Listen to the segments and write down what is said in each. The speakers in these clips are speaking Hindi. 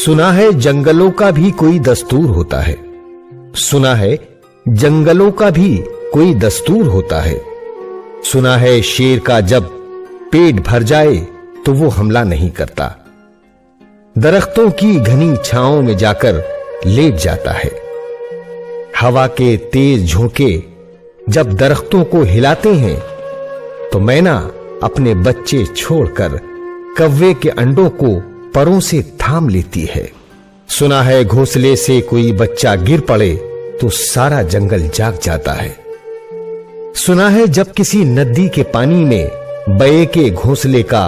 सुना है जंगलों का भी कोई दस्तूर होता है। सुना है जंगलों का भी कोई दस्तूर होता है। सुना है शेर का जब पेट भर जाए तो वो हमला नहीं करता, दरख्तों की घनी छांव में जाकर लेट जाता है। हवा के तेज झोंके जब दरख्तों को हिलाते हैं तो मैना अपने बच्चे छोड़कर कव्वे के अंडों को परों से थाम लेती है। सुना है घोंसले से कोई बच्चा गिर पड़े तो सारा जंगल जाग जाता है। सुना है जब किसी नदी के पानी में बये के घोंसले का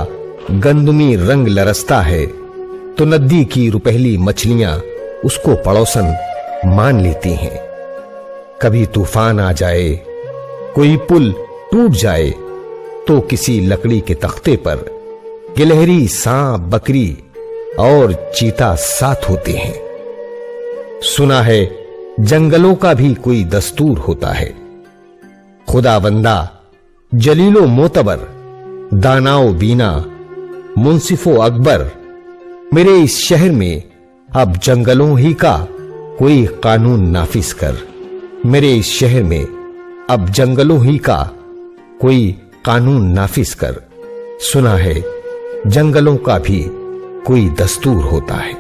गंदमी रंग लरसता है तो नदी की रुपहली मछलियां उसको पड़ोसन मान लेती हैं। कभी तूफान आ जाए, कोई पुल टूट जाए तो किसी लकड़ी के तख्ते पर गिलहरी, सांप, बकरी और चीता साथ होते हैं। सुना है जंगलों का भी कोई दस्तूर होता है। खुदावंदा, जलीलो मोतबर, दानाओ बीना, मुंसिफो अकबर, मेरे इस शहर में अब जंगलों ही का कोई कानून नाफिज कर। मेरे इस शहर में अब जंगलों ही का कोई कानून नाफिज कर। सुना है जंगलों का भी कोई दस्तूर होता है।